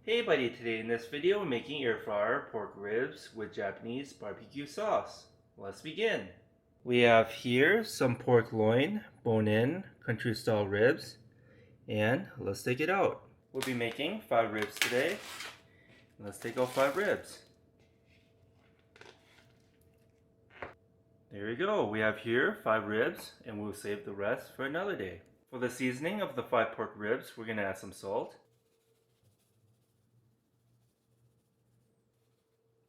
Hey buddy, today in this video we're making air fryer pork ribs with Japanese barbecue sauce. Let's begin. We have here some pork loin, bone-in, country style ribs, and let's take it out. We'll be making 5 ribs today. Let's take out 5 ribs. There you go, we have here 5 ribs and we'll save the rest for another day. For the seasoning of the 5 pork ribs, we're going to add some salt.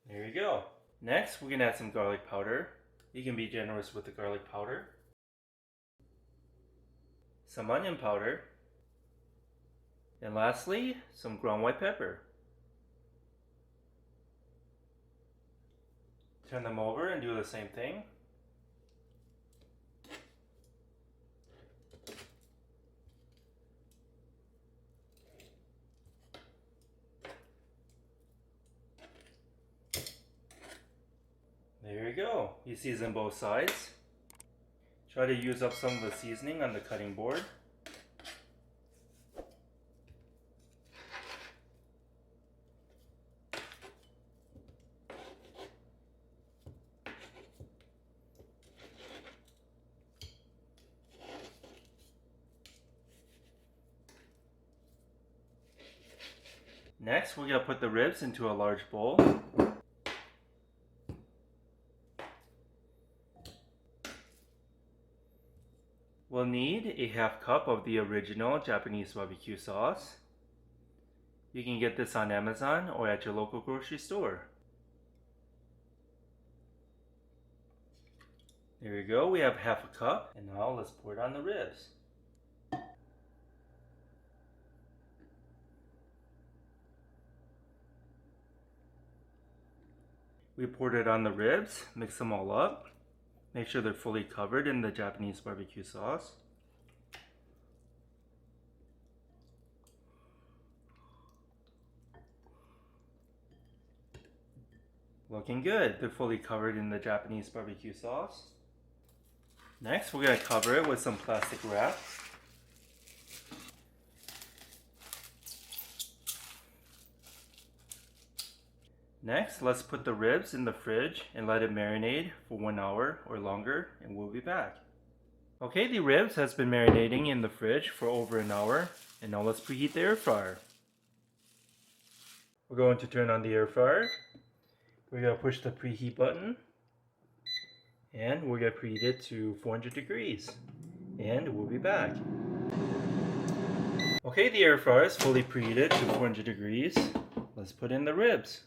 There you go. Next, we're going to add some garlic powder. You can be generous with the garlic powder. Some onion powder. And lastly, some ground white pepper. Turn them over and do the same thing. There you go. You season both sides. Try to use up some of the seasoning on the cutting board. Next, we're going to put the ribs into a large bowl. We'll need a half cup of the original Japanese barbecue sauce. You can get this on Amazon or at your local grocery store. There you go, we have half a cup, and now let's pour it on the ribs. We poured it on the ribs, mix them all up. Make sure they're fully covered in the Japanese barbecue sauce. Looking good, they're fully covered in the Japanese barbecue sauce. Next, we're going to cover it with some plastic wrap. Next, let's put the ribs in the fridge and let it marinate for 1 hour or longer, and we'll be back. Okay, the ribs has been marinating in the fridge for over an hour, and now let's preheat the air fryer. We're going to turn on the air fryer. We're going to push the preheat button, and we're going to preheat it to 400 degrees, and we'll be back. Okay, the air fryer is fully preheated to 400 degrees. Let's put in the ribs.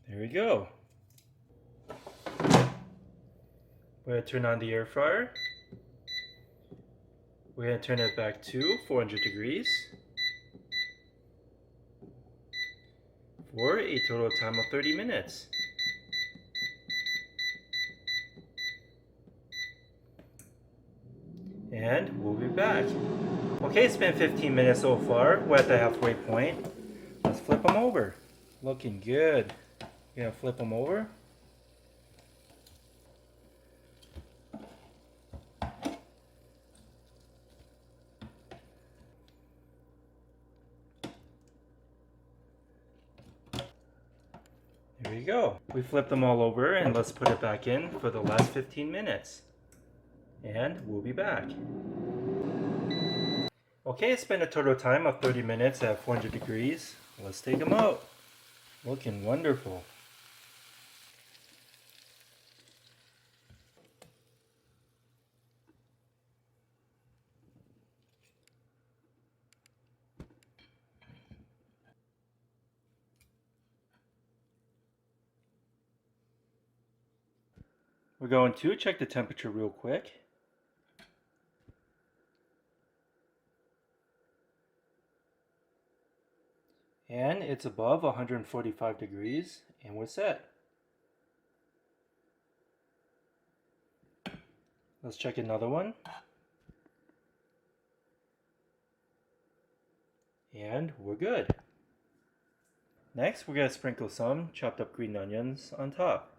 There we go. We're going to turn on the air fryer. We're going to turn it back to 400 degrees for a total time of 30 minutes. And we'll be back. Okay, it's been 15 minutes so far. We're at the halfway point. Let's flip them over. Looking good. You're going to flip them over. There you go. We flipped them all over, and let's put it back in for the last 15 minutes. And we'll be back. Okay, it's been a total time of 30 minutes at 400 degrees. Let's take them out. Looking wonderful. We're going to check the temperature real quick. And it's above 145 degrees, and we're set. Let's check another one. And we're good. Next, we're going to sprinkle some chopped up green onions on top.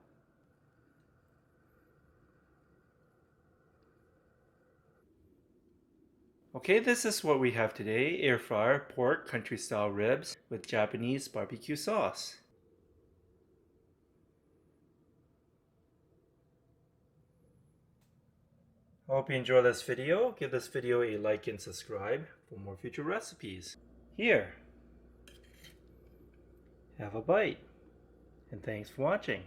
Okay, this is what we have today: air fryer pork country style ribs with Japanese barbecue sauce. I hope you enjoy this video. Give this video a like and subscribe for more future recipes. Here, have a bite, and thanks for watching.